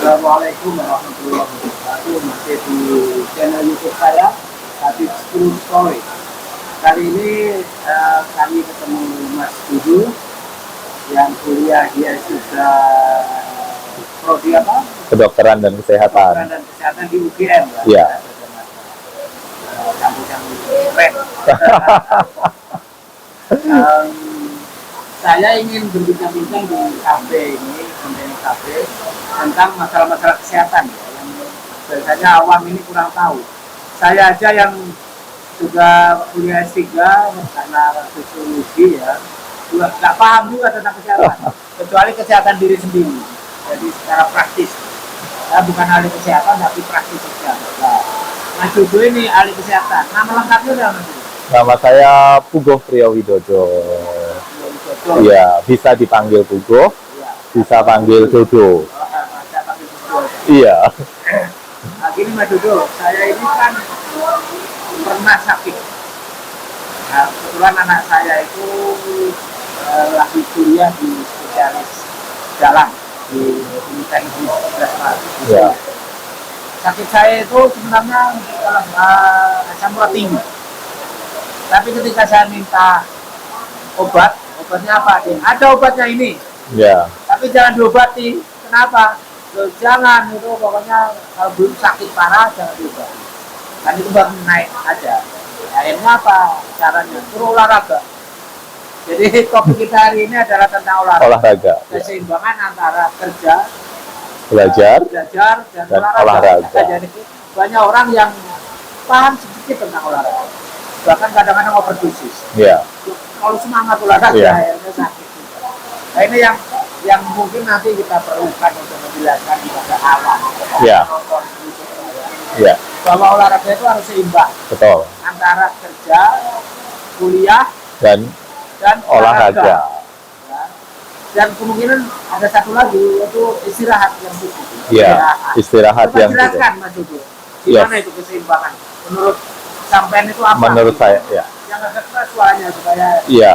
Assalamualaikum warahmatullahi wabarakatuh. Masih di channel YouTube saya, Habib School Story. Kali ini kami ketemu Mas Dudu yang kuliah, dia sudah prodi apa? Kedokteran dan kesehatan. Kedokteran dan kesehatan di UGM. Iya. Kampus yang keren. Saya ingin berbincang-bincang di kafe ini, konten kafe, tentang masalah-masalah kesehatan ya, yang biasanya awam ini kurang tahu. Saya aja yang juga kuliah S3 karena sosiologi ya, juga nggak paham juga tentang kesehatan, kecuali kesehatan diri sendiri. Jadi secara praktis, saya bukan ahli kesehatan tapi praktis kesehatan. Nah, Mas Dudu ini ahli kesehatan. Nama lengkapnya apa Mas Dudu? Nama saya Pugoh Priyowidodo. Iya, bisa dipanggil Pugoh, Ya. bisa panggil Dodo. Saya panggil Dudu. Iya. Nah, gini Mas Dudu, saya ini kan pernah sakit. Nah, kebetulan anak saya itu lagi kuliah di spesialis jalan di Teknik 11 Maret. Iya. Sakit saya itu sebenarnya asam urat tinggi. Tapi ketika saya minta obatnya apa? Ada obatnya ini, Iya. tapi jangan diobati. Kenapa? Loh, jangan, itu pokoknya kalau belum sakit parah jangan diobati. Kan itu baru naik aja. Akhirnya apa caranya? Suruh olahraga. Jadi topik kita hari ini adalah tentang olahraga. Olahraga. Iya. Keseimbangan antara kerja, Belajar. dan olahraga. Jadi banyak orang yang paham sedikit tentang olahraga. Bahkan kadang-kadang overdosis. Iya. Kalau semangat olahraga Iya. akhirnya sakit. Nah, ini yang mungkin nanti kita perlukan untuk menjelaskan kepada awam. Iya. Penonton YouTube saya, Iya. bahwa olahraga itu harus seimbang Betul. antara kerja, kuliah, Dan dan olahraga. Ya. Dan kemungkinan ada satu lagi yaitu istirahat yang cukup. Iya. Istirahat Coba yang jelaskan Mas Dudu, Yes. gimana itu keseimbangan? Menurut sampean itu apa? menurut saya, ya. Yang agak keras suaranya supaya Iya.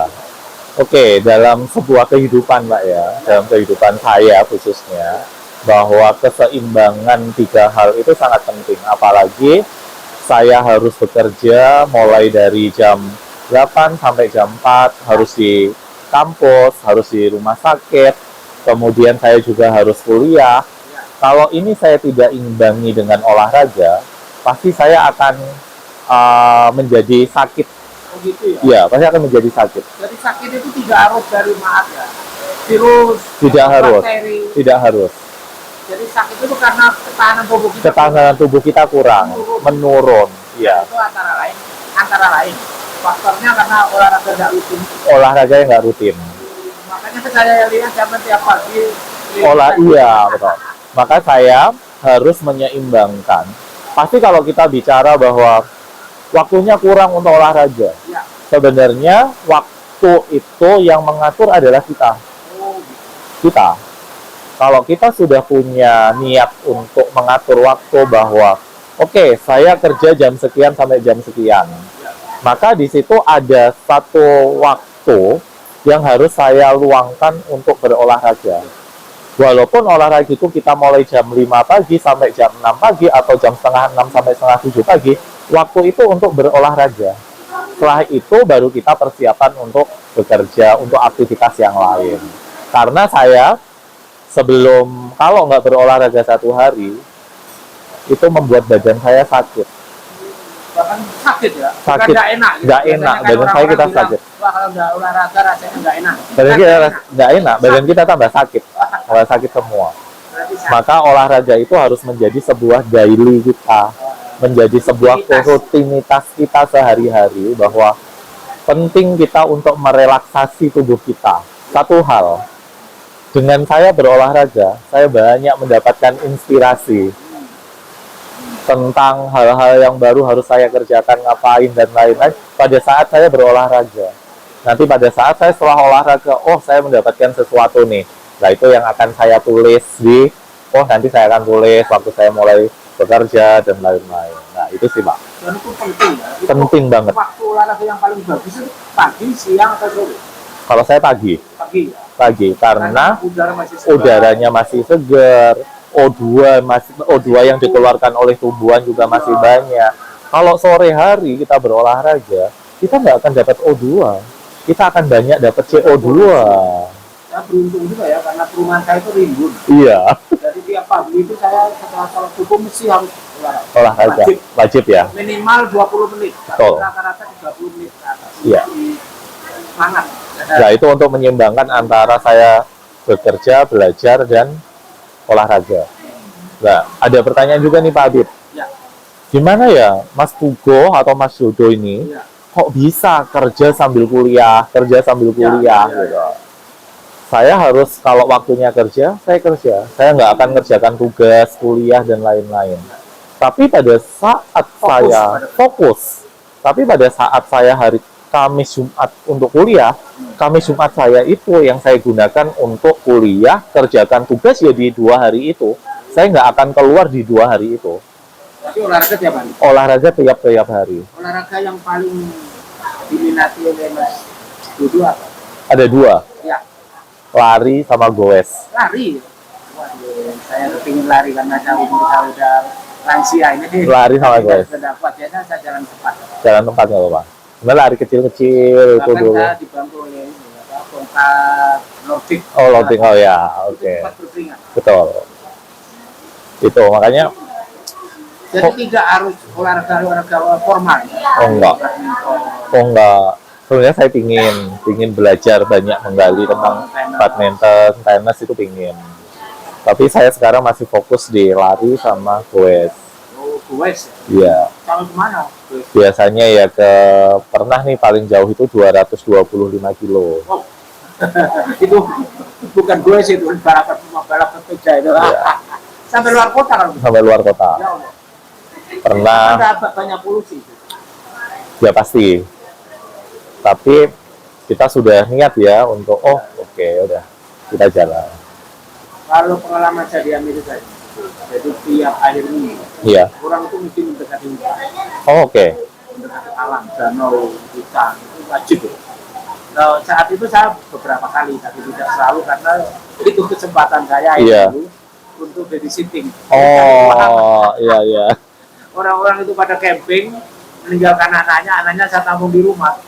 Oke, dalam sebuah kehidupan, Pak ya, dalam kehidupan saya khususnya, bahwa keseimbangan tiga hal itu sangat penting. Apalagi saya harus bekerja mulai dari jam 8 sampai jam 4, harus di kampus, harus di rumah sakit, kemudian saya juga harus kuliah. Kalau ini saya tidak imbangi dengan olahraga, pasti saya akan menjadi sakit. begitu ya. Iya, pasti akan menjadi sakit. Jadi sakit itu tidak harus dari maaf ya, virus, Tidak atau harus. bakteri. Tidak harus. Jadi sakit itu karena ketahanan tubuh kita. Ketahanan tubuh kita kurang, menurun. Iya. Itu antara lain faktornya karena olahraga tidak rutin. Olahraga yang nggak rutin. Makanya saya lihat zaman tiap pagi. Iya, betul. Maka saya harus menyeimbangkan. Pasti kalau kita bicara bahwa waktunya kurang untuk olahraga, Ya. sebenarnya waktu itu yang mengatur adalah kita. Oh, gitu. Kita. Kalau kita sudah punya niat untuk mengatur waktu bahwa oke, saya kerja jam sekian sampai jam sekian, maka di situ ada satu waktu yang harus saya luangkan untuk berolahraga. Walaupun olahraga itu kita mulai jam 5 pagi sampai jam 6 pagi atau jam setengah 6 sampai setengah 7 pagi, waktu itu untuk berolahraga. Setelah itu baru kita persiapan untuk bekerja, untuk aktivitas yang lain. Karena saya kalau nggak berolahraga satu hari, itu membuat badan saya sakit. Bahkan sakit ya. Bukan Sakit. nggak enak. Nggak Biasanya enak. kan Badan saya orang-orang kita bilang, sakit. wah kalau nggak olahraga rasanya nggak enak. Badan Kan kita nggak nggak enak, badan kita tambah sakit. Tambah sakit semua. Berarti sakit. Maka olahraga itu harus menjadi sebuah daily kita, menjadi sebuah rutinitas kita sehari-hari, bahwa penting kita untuk merelaksasi tubuh kita. Satu hal, dengan saya berolahraga, saya banyak mendapatkan inspirasi tentang hal-hal yang baru harus saya kerjakan, ngapain, dan lain-lain pada saat saya berolahraga. Nanti pada saat saya setelah olahraga, oh saya mendapatkan sesuatu nih. Nah itu yang akan saya tulis nanti saya akan tulis waktu saya mulai bekerja dan lain-lain. Nah itu sih Pak. Dan itu penting ya. Itu Penting banget. Waktu olahraga yang paling bagus itu pagi, siang, atau sore? Kalau saya pagi, Pagi ya. karena udara masih segar. udaranya masih segar, O2 yang dikeluarkan oleh tumbuhan juga masih banyak. Kalau sore hari kita berolahraga, kita nggak akan dapat O2, kita akan banyak dapat CO2. Saya beruntung juga ya, karena perumahan saya itu rimbun. Iya, Jadi tiap pagi itu saya setelah sholat subuh mesti harus olahraga wajib ya. Minimal 20 menit, Betul. rata-rata 30 menit ke atas. Iya. Semangat. Nah, itu untuk menyeimbangkan antara saya bekerja, belajar, dan olahraga. Nah, ada pertanyaan juga nih Pak Habib. Ya. Gimana ya Mas Pugo atau Mas Dodo ini Ya. kok bisa kerja sambil kuliah Ya. gitu. Saya harus kalau waktunya kerja, saya kerja. Saya nggak akan kerjakan tugas, kuliah, dan lain-lain. Tapi pada saat tapi pada saat saya hari Kamis Jumat untuk kuliah, Kamis Jumat saya itu yang saya gunakan untuk kuliah, kerjakan tugas ya di 2 hari itu. Saya nggak akan keluar di 2 hari itu. Tapi olahraga tiap hari. Olahraga tiap hari. Olahraga yang paling diminati oleh Mas Dodo apa? Ada 2, Ya, lari sama goes. lari. Waduh, saya kepingin lari karena umur saya udah lansia ini. Lari sama goes. Sudah kuat ya, saya jalan cepat. Jalan tempatnya Pak. Sebenarnya lari kecil-kecil itu Bahkan dulu. saya dibantu oleh ini, tongkat Nordic. Oh, loading. Oh ya, oke. Cepat berkeringat. Betul. Itu makanya Jadi tidak harus olahraga formal. Oh, enggak. Badminton. enggak. Sebenarnya saya pingin belajar banyak menggali tentang badminton, tenis itu pingin. Tapi saya sekarang masih fokus di lari sama goes. Oh, goes. Iya. Kalau kemana? Goes. Biasanya ya pernah nih paling jauh itu 225 kilo. Oh. Itu bukan goes, itu balap sepeda itu. Iya. Sampai luar kota kan? Sampai luar kota. Ya Allah. Pernah, Ada banyak polusi. ya pasti. Tapi kita sudah niat ya untuk oke, udah kita jalan. Kalau pengalaman saya di Amerika, jadi tiap akhir minggu Iya. orang itu mesti mendekati hutan, Oh, oke. mendekati alam, danau, hutan, itu wajib. Nah, saat itu saya beberapa kali, tapi tidak selalu karena itu kesempatan saya Iya. itu untuk babysitting. Oh, iya. Orang-orang itu pada camping, meninggalkan anaknya saya tampung di rumah.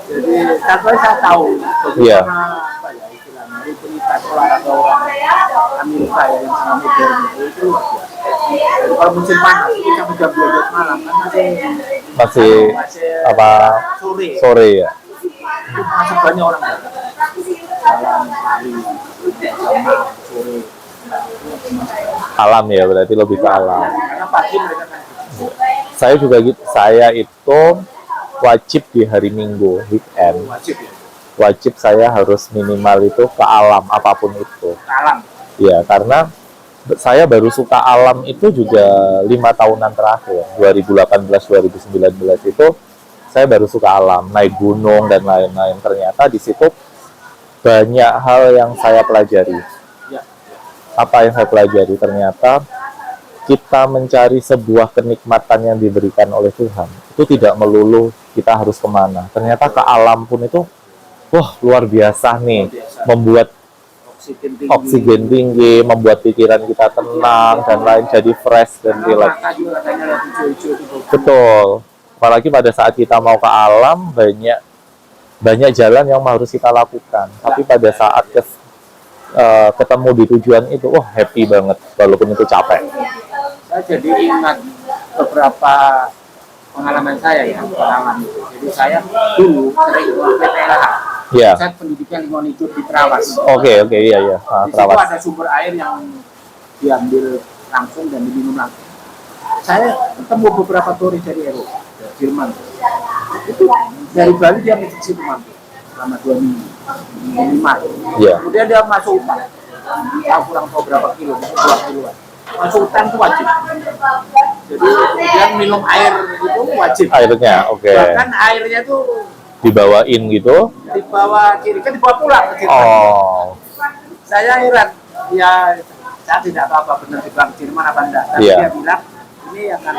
Jadi, saya tahu Iya. bagaimana apa ya istilahnya, rutinitas olahraga orang Amerika ya, yang sangat modern itu luar biasa. Jadi kalau musim panas itu sampai jam 12 malam kan Masih apa sore ya. itu masih banyak orang datang jalan lari sama sore Alam ya, berarti lebih ke alam. karena pagi mereka kan Saya juga gitu. Saya itu wajib di hari Minggu, weekend. wajib ya Wajib saya harus minimal itu ke alam apapun itu. ke alam. Ya, karena saya baru suka alam itu juga 5 tahunan terakhir. 2018-2019 itu saya baru suka alam, naik gunung dan lain-lain. Ternyata di situ banyak hal yang saya pelajari. Ya. Apa yang saya pelajari? Ternyata kita mencari sebuah kenikmatan yang diberikan oleh Tuhan. Itu tidak melulu kita harus kemana. Ternyata ke alam pun itu, wah luar biasa nih. Biasa. Membuat Oksigen tinggi, membuat pikiran kita tenang dan lain, jadi fresh dan relax. mata juga katanya lihat hijau-hijau itu Betul. Apalagi pada saat kita mau ke alam, banyak jalan yang harus kita lakukan. Tapi pada saat ketemu di tujuan itu, wah happy banget, walaupun itu capek. saya jadi ingat beberapa pengalaman saya ya pengalaman itu. Jadi saya dulu sering ikut PPLH, Ya. Pusat Pendidikan Lingkungan Hidup di Trawas. Oke, iya. Di situ Terawas. ada sumber air yang diambil langsung dan diminum langsung. Saya ketemu beberapa turis dari Eropa, dari Jerman. Itu dari Bali dia ke situ mampir selama 2 minggu, minimal. Iya. Kemudian dia masuk hutan. Saya kurang tahu berapa kilo, 2 kiloan. Masuk hutan itu wajib. Jadi kemudian minum air itu wajib. Airnya, oke. Bahkan airnya itu Dibawain gitu. dibawa kiri kan dibawa pulang ke Jerman. Oh, Saya heran, ya saya tidak tahu apa benar dibilang Jerman apa enggak, tapi Iya. dia bilang ini akan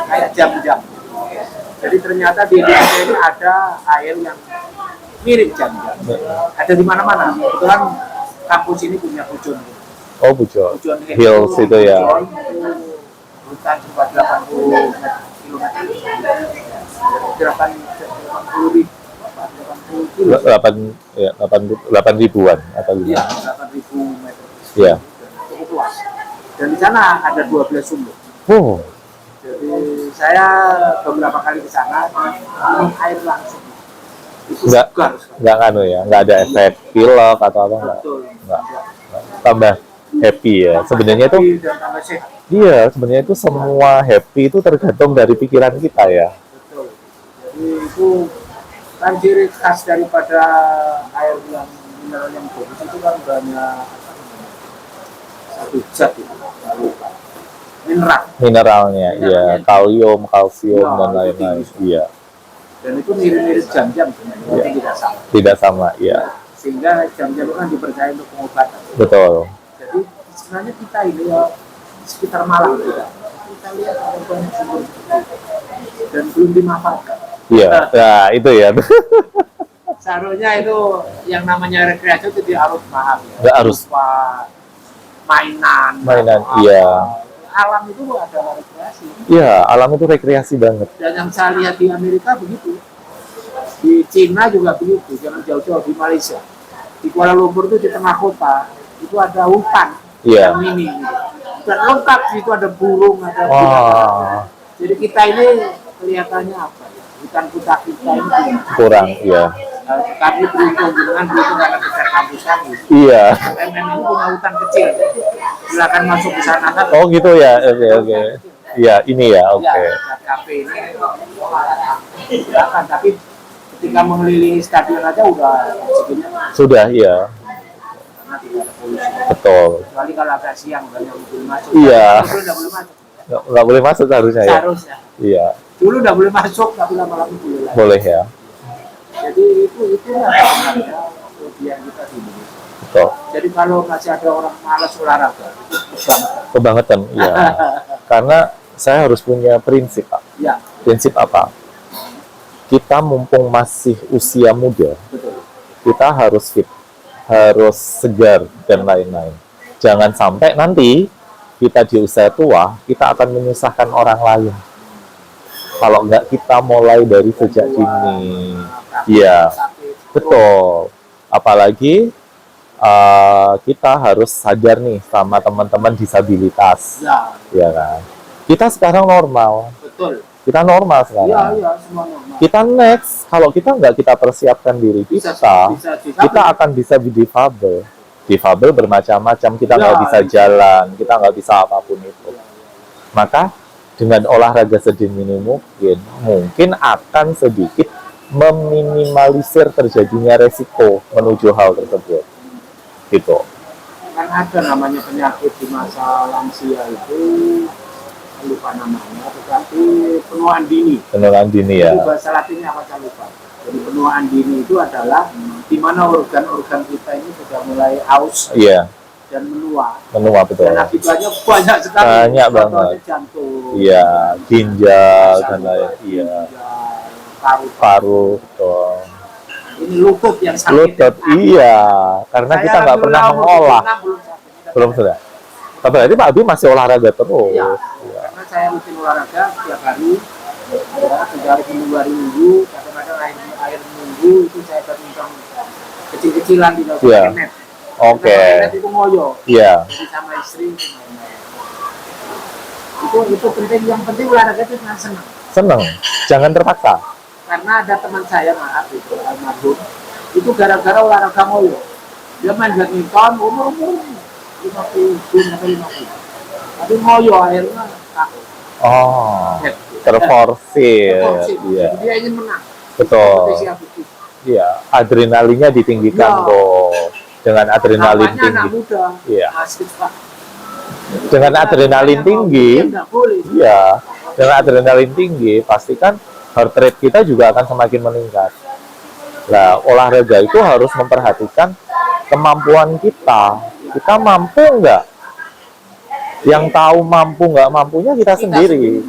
kayak jam-jam. Jadi ternyata di Indonesia ini ada air yang mirip jam-jam. Ada di mana-mana. Kebetulan kampus ini punya pucun. Oh, Pujon. Pujon Hills itu ya. Pujon itu hutan cuma 80 kilometer. 80 ribu. 80 kilo. 8 ribuan atau Iya, gimana? 8.000 meter. Iya. Cukup luas. Dan di sana ada 12 sumur. Oh, Jadi saya beberapa kali ke sana minum air langsung. Itu Nggak. segar sekali. nggak anu ya, nggak ada efek pilek atau apa nggak? Betul. Nggak. Tambah happy ya. Sebenarnya itu, Tapi dan tambah sehat. iya, sebenarnya itu semua happy itu tergantung dari pikiran kita ya. Betul. Jadi itu kan ciri khas daripada air yang mineral yang bagus itu kan banyak satu zat itu. Lupa. Mineral. Mineralnya, iya, kalium, kalsium Ya, dan itu lain-lain. tinggi. Iya, Dan itu mirip-mirip jam-jam sebenarnya, Iya. tapi tidak sama. tidak sama, iya, Sehingga jam-jam itu kan dipercaya untuk pengobatan. betul. Jadi sebenarnya kita ini ya di sekitar Malang kita lihat ada banyak sumur dan belum dimanfaatkan. Iya, nah itu ya. Seharusnya itu yang namanya rekreasi itu harus mahal ya. Nggak harus. Berupa mainan. Mainan, atau apa. iya. Alam itu adalah rekreasi. Iya, alam itu rekreasi banget. Dan yang saya lihat di Amerika begitu. Di Cina juga begitu, jangan jauh-jauh di Malaysia. Di Kuala Lumpur itu di tengah kota, itu ada hutan Iya. yang mini. Gitu. Dan lengkap di situ ada burung, ada Wah. binatang. Jadi kita ini kelihatannya apa ya? Hutan kota kita ini Kurang, iya. kami beruntung dengan beruntung karena dekat kampus kami. Iya. MM ini punya hutan kecil. Silakan masuk di sana kan. Oh gitu ya, oke. Iya, ini ya, oke. Ya, dekat kafe ini silakan, tapi ketika mengelilingi stadion aja udah segini Sudah, iya, karena tidak ada polusi. betul. Kecuali kalau agak siang banyak boleh masuk. Iya. Dulu nggak boleh masuk. Nggak boleh masuk seharusnya ya. Seharusnya. Iya, Dulu nggak boleh masuk, tapi lama-lama boleh lagi. boleh ya, Jadi itu lah sebenarnya kelebihan kita di Indonesia. betul. Jadi kalau masih ada orang malas olahraga, itu kebangetan. Kebangetan, iya. Karena saya harus punya prinsip, Pak. Ya, Prinsip apa? Kita mumpung masih usia muda, betul. kita harus fit, harus segar dan lain-lain. Jangan sampai nanti kita di usia tua, kita akan menyusahkan orang lain. Kalau nggak kita mulai dari sejak dini, iya, betul. Apalagi kita harus sadar nih sama teman-teman disabilitas, Ya, ya kan? Kita sekarang normal, betul. kita normal Iya, sekarang. iya, semua normal. Kita next, kalau kita nggak kita persiapkan diri Bisa, kita, bisa, kita akan bisa difabel. Difabel bermacam-macam, kita nggak Ya, bisa bisa. jalan, kita nggak bisa apapun itu. Maka dengan olahraga sedini mungkin akan sedikit meminimalisir terjadinya resiko menuju hal tersebut. Gitu. Kan ada namanya penyakit di masa lansia itu, lupa namanya, tetapi penuaan dini. Penurunan dini ya. Itu bahasa Latinnya apa saya lupa. Jadi penuaan dini itu adalah di mana organ-organ kita ini sudah mulai aus Iya, dan menua. menua betul. Dan akibatnya banyak sekali. Banyak Contohnya banget. jantung. Iya, ginjal dan lain. Iya, paru betul. Ini lutut yang sakit. Lutut, iya. Karena kita nggak pernah mengolah. Belum sudah. Tapi berarti Pak Abi masih olahraga terus. Iya. Iya. Karena saya rutin olahraga tiap hari. Ya, 3 hari minggu, hari minggu. Kadang-kadang akhir minggu itu saya badminton kecil-kecilan di bawah Iya. net. Oke. Net itu ngoyo. Iya. Jadi sama istri itu main-main. Itu penting. Yang penting olahraga itu senang. Seneng. Jangan terpaksa. Karena ada teman saya, maaf itu almarhum, itu gara-gara olahraga ngoyo. Dia main badminton umur 50 sampai 50. Tapi ngoyo akhirnya takut. Oh. Head. Terforsir. Terforsir. Iya. Jadi dia ingin menang. Betul. Kompetisi aktif. Iya. Adrenalinnya ditinggikan Iya. tuh. Dengan adrenalin Namanya anak tinggi. muda. Iya. Masih Pak. Dengan adrenalin tinggi. Nggak boleh. Iya. Dengan adrenalin tinggi, pastikan heart rate kita juga akan semakin meningkat. Nah, olahraga itu harus memperhatikan kemampuan kita. Kita mampu nggak? Yang tahu mampu nggak mampunya kita sendiri.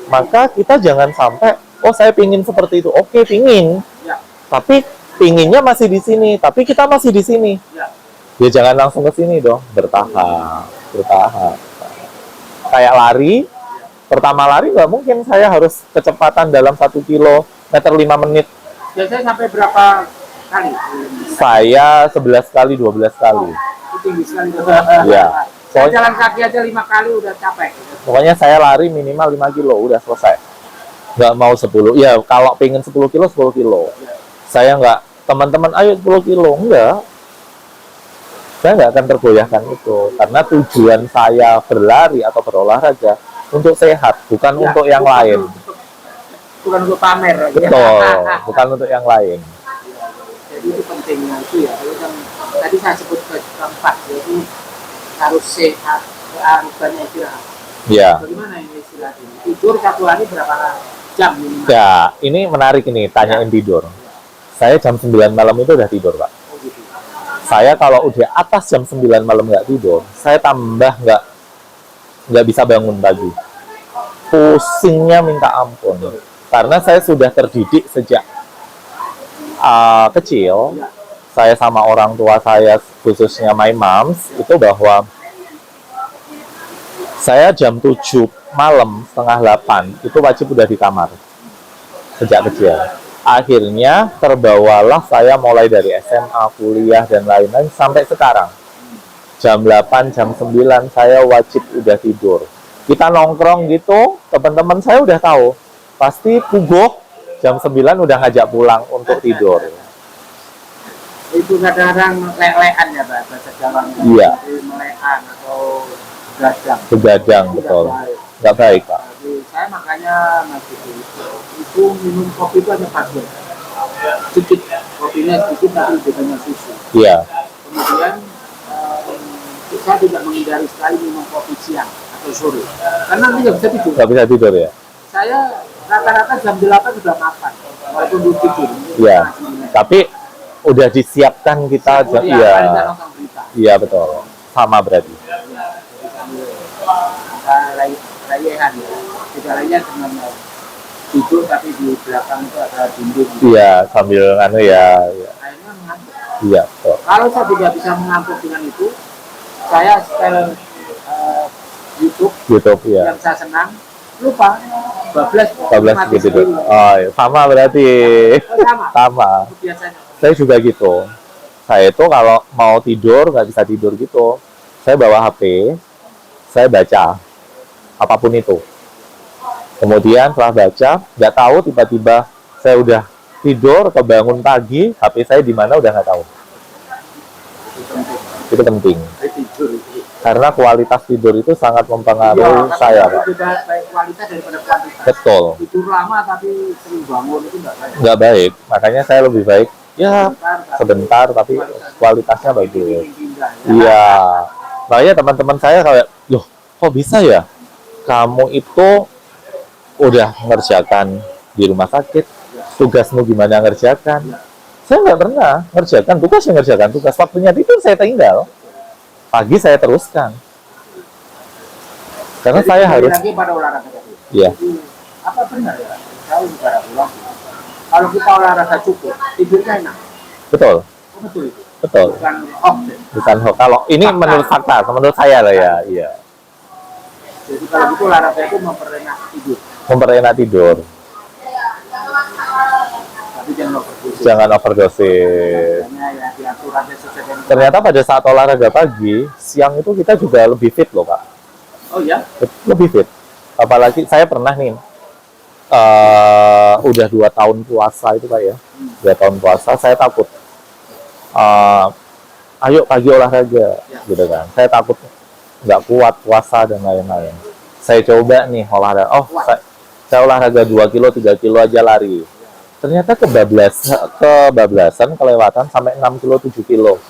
Maka kita jangan sampai, oh saya pingin seperti itu. Oke, pingin. Ya. Tapi pinginnya masih di sini. Tapi kita masih di sini. Ya. Ya jangan langsung ke sini dong, bertahap. Kayak lari, pertama lari nggak mungkin saya harus kecepatan dalam 1 kilometer 5 menit. Biasanya sampai berapa kali? Saya 11 kali, 12 kali. Itu tinggi sekali. Iya. Saya jalan kaki aja 5 kali udah capek. Pokoknya saya lari minimal 5 kilo, udah selesai. Nggak mau 10. Ya, kalau pengen 10 kilo, 10 kilo. Saya nggak, teman-teman ayo 10 kilo. Enggak. Saya nggak akan tergoyahkan itu. Karena tujuan saya berlari atau berolahraga untuk sehat, bukan Ya, untuk yang lain. Bukan untuk pamer. Betul, bukan untuk yang lain. Jadi itu pentingnya itu ya. Yang tadi saya sebut keempat, jadi harus sehat, harus banyak istirahat. Ya. Bagaimana ini istilah ini? Tidur satu hari berapa jam minimal? Ya, ini menarik ini, tanyain tidur. Saya jam 9 malam itu udah tidur, Pak. Oh, gitu. Saya kalau udah atas jam 9 malam nggak tidur, saya tambah nggak bisa bangun pagi. Pusingnya minta ampun. Karena saya sudah terdidik sejak kecil, saya sama orang tua saya, khususnya my moms, itu bahwa saya jam 7 malam, setengah 8, itu wajib udah di kamar. Sejak kecil. Akhirnya terbawalah saya mulai dari SMA, kuliah, dan lain-lain sampai sekarang. Jam 8, jam 9 saya wajib udah tidur. Kita nongkrong gitu, teman-teman saya udah tahu. Pasti pugok, jam 9 udah ngajak pulang untuk tidur. Itu kadang-kadang lelean ya Pak, bahasa Jawanya. Iya. Jadi melean atau gadang. Begadang, betul. Nggak baik, Pak. Jadi saya makanya masih itu minum kopi itu hanya pagi. Sedikit, kopinya sedikit tapi bedanya susu. Iya. Kemudian saya tidak menghindari sekali minum kopi siang atau sore. Karena nanti nggak bisa tidur. Nggak bisa tidur ya? Saya rata-rata jam 8 sudah makan, walaupun belum tidur. Iya. Tapi udah disiapkan kita aja. Iya. Iya, betul. Sama berarti. Rayehan ya. Tidak lainnya dengan tidur tapi di belakang itu ada dinding. Iya, sambil anu ya. Iya. Akhirnya mengantuk. Iya, betul. Kalau saya tidak bisa mengantuk dengan itu, saya setel YouTube Ya. yang saya senang, lupa bablas 14 gitu. Oh, iya. Sama berarti. sama. Sama. Biasanya. Saya juga gitu. Saya itu kalau mau tidur nggak bisa tidur gitu. Saya bawa HP, saya baca apapun itu. Kemudian setelah baca, nggak tahu tiba-tiba saya udah tidur, kebangun pagi, HP saya di mana udah nggak tahu. Itu penting. Tidur itu. Karena kualitas tidur itu sangat mempengaruhi saya, Pak. Tidak baik kualitas daripada kuantitas. Betul. Tidur lama tapi sering bangun itu nggak baik. Nggak baik. Makanya saya lebih baik ya sebentar tapi kualitasnya bagus. Iya. Makanya teman-teman saya kayak, loh kok bisa ya? Kamu itu udah ngerjakan di rumah sakit, tugasmu gimana ngerjakan? Saya nggak pernah ngerjakan tugas, saya ngerjakan tugas. Waktunya tidur saya tinggal. Pagi saya teruskan. Karena Jadi, saya harus. lagi pada olahraga tadi. Iya. Jadi, apa benar ya? Saya juga bilang, kalau kita olahraga cukup, tidurnya enak. Betul. Oh, betul itu. Betul. Bukan hoax. Bukan hoax. Kalau ini Fakta. menurut fakta, menurut saya lah ya. Iya. Jadi kalau itu olahraga itu memperenak tidur. Memperenak tidur. Tapi jangan overdosis. Jangan overdosis. Makanya ya diatur aja sesuai dengan. Ternyata pada saat olahraga pagi, siang itu kita juga lebih fit loh, Pak. Oh ya? Lebih fit. Apalagi saya pernah nih, udah 2 tahun puasa itu Pak ya. 2 tahun puasa, saya takut. Ayo pagi olahraga, gitu kan. Saya takut nggak kuat puasa dan lain-lain. Saya coba nih olahraga. Oh, saya olahraga 2 kilo, 3 kilo aja lari. Ternyata kebablasan, kelewatan sampai 6 kilo, 7 kilo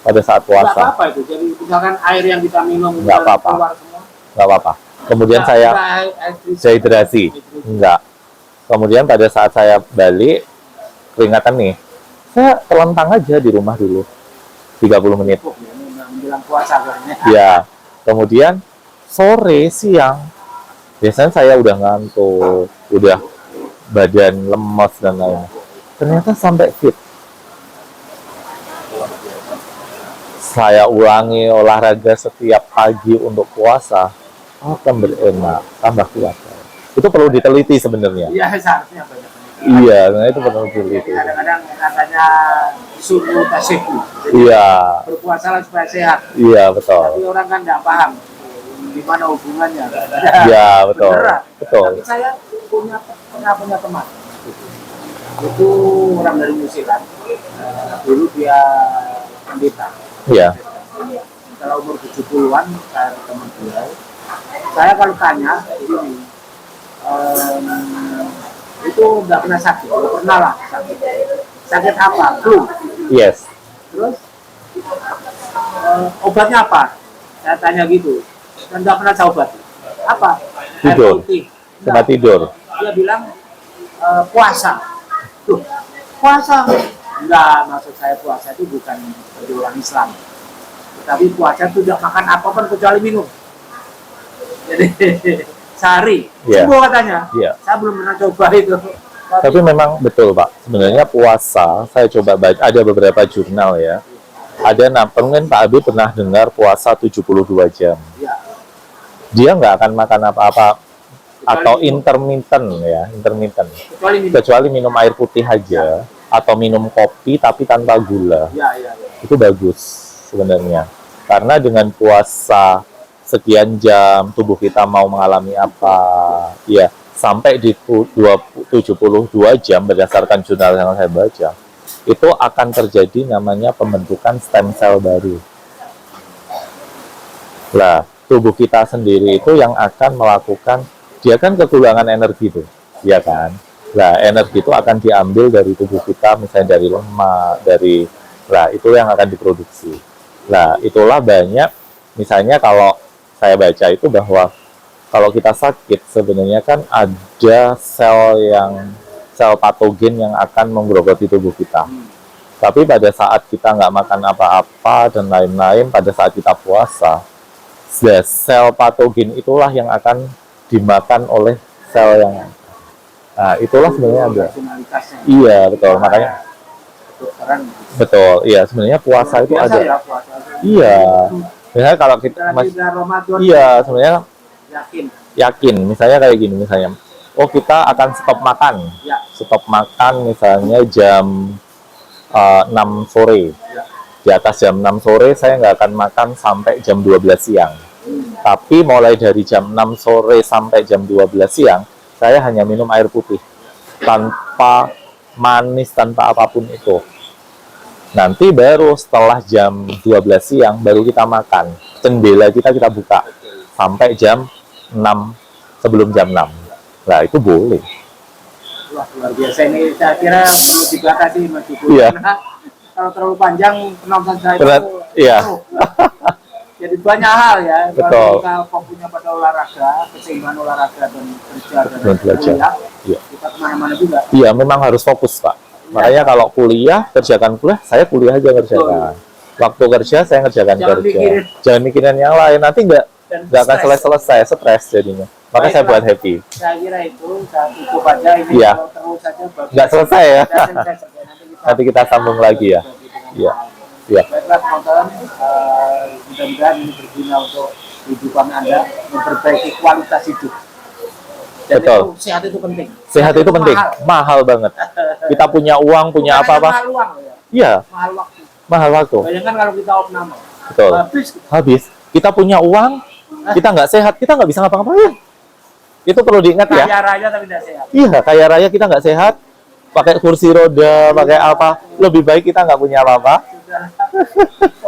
pada saat Nggak puasa. apa-apa itu. Jadi misalkan air yang kita minum Nggak apa-apa. keluar semua. Nggak apa-apa. Kemudian saya dehidrasi. Enggak. Kemudian pada saat saya balik, keringatan nih. Saya telentang aja di rumah dulu. 30 menit. Menjelang puasa kayaknya. Ya. Kemudian sore, siang, biasanya saya udah ngantuk, udah badan lemes dan lain-lain. Ternyata sampai fit. saya ulangi olahraga setiap pagi untuk puasa, akan berenak, tambah kuat. Itu perlu diteliti sebenarnya. Iya, seharusnya banyak penelitian. Iya, nah itu perlu diteliti. Kadang-kadang katanya suruh tasehu. Iya, Berpuasa lah supaya sehat. iya Tapi betul. orang kan nggak paham gimana hubungannya. Iya betul, Beneran. betul. Tapi saya punya teman. Itu orang dari New Zealand. Dulu dia pendeta. Iya, Kalau umur 70-an, saya teman beliau. Saya kalau tanya, ini itu nggak pernah sakit, nggak pernah lah sakit. Sakit apa? Flu. yes, Terus obatnya apa? Saya tanya gitu. Dan nggak pernah saya obati. Apa? Air Tidur. putih. cuma Nggak. tidur. Dia bilang puasa. Tuh, puasa. Enggak, maksud saya puasa itu bukan bagi orang Islam. Tapi puasa itu tidak makan apapun kecuali minum. Jadi sehari. Iya. Sembuh katanya. Iya. Saya belum pernah coba itu. Tapi memang betul Pak, sebenarnya puasa, saya coba baca, ada beberapa jurnal ya. Ada, mungkin Pak Abi pernah dengar puasa 72 jam. Ya, Dia nggak akan makan apa-apa, atau minum. intermittent ya, intermittent. kecuali minum. Kecuali minum air putih aja, atau minum kopi tapi tanpa gula. Ya, ya, ya. Itu bagus sebenarnya. Karena dengan puasa sekian jam, tubuh kita mau mengalami apa, ya sampai di 72 jam berdasarkan jurnal yang saya baca, itu akan terjadi namanya pembentukan stem cell baru. Lah, tubuh kita sendiri itu yang akan melakukan, dia kan kekurangan energi tuh, ya kan? Lah, energi itu akan diambil dari tubuh kita, misalnya dari lemak, lah itu yang akan diproduksi. Lah, itulah banyak, misalnya kalau saya baca itu bahwa kalau kita sakit sebenarnya kan ada sel patogen yang akan menggerogoti tubuh kita. Tapi pada saat kita nggak makan apa-apa dan lain-lain, pada saat kita puasa, sel patogen itulah yang akan dimakan oleh sel yang, nah itulah sebenarnya ada. Rasionalitasnya. Iya betul, makanya Kedokteran. betul. Iya sebenarnya puasa itu Biasa ada. ya, puasa. Iya. Misalnya kalau kita Kita lagi bulan Ramadan. iya sebenarnya Yakin. yakin, misalnya kayak gini, misalnya, oh kita akan Ya. stop makan misalnya jam 6 sore, Ya. di atas jam 6 sore saya nggak akan makan sampai jam 12 siang, tapi mulai dari jam 6 sore sampai jam 12 siang, saya hanya minum air putih, tanpa manis, tanpa apapun itu. Nanti baru setelah jam 12 siang, baru kita makan, jendela kita buka, sampai jam 6, sebelum jam 6. Nah, itu boleh. Wah, luar biasa ini. Saya kira perlu dibatasi Mas Ibu. Iya. Karena kalau terlalu panjang penonton saya Berat, itu iya. penuh. Jadi banyak hal ya. Betul. Kalau kita fokusnya pada olahraga, keseimbangan olahraga dan kerja dan belajar. kuliah, Iya. kita kemana-mana juga. Iya, memang harus fokus, Pak. Makanya kalau kuliah, kerjakan kuliah, saya kuliah aja ngerjakan. Waktu kerja, saya ngerjakan Jangan kerja. mikirin. Jangan mikirin yang lain, nanti nggak Dan akan stres. selesai, stres jadinya. Makanya saya buat happy. Saya kira itu saya cukup aja ini. Iya. Kalau terus saja bagus. Nggak selesai ya. Nggak selesai saja. Nanti kita sambung lagi ya. Iya. Iya. Baiklah teman-teman, mudah-mudahan ini berguna untuk kehidupan Anda, memperbaiki kualitas hidup. Dan Betul. itu, sehat itu penting. Sehat itu penting, mahal banget. Kita punya uang, punya Bukan hanya apa-apa. mahal uang, ya. Iya, Mahal waktu. mahal waktu. Bayangkan kalau kita opname, Betul. habis Habis, kita punya uang, kita nggak sehat, kita nggak bisa ngapa-ngapain. Itu perlu diingat ya. kaya raya tapi tidak sehat. Iya, kaya raya kita nggak sehat, pakai kursi roda, pakai apa, lebih baik kita nggak punya apa-apa. Sudah.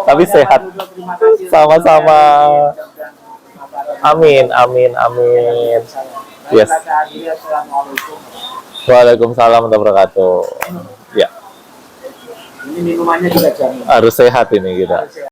Tapi Pokoknya sehat. Pak Dudo, terima kasih. Sama-sama. Mudah-mudahan bermanfaat. Amin, amin, amin. Yes. Baiklah, saya akhiri. Assalamualaikum. Waalaikumsalam warahmatullahi wabarakatuh. Ya, Ini minumannya juga jamu. harus sehat ini kita. Harus sehat.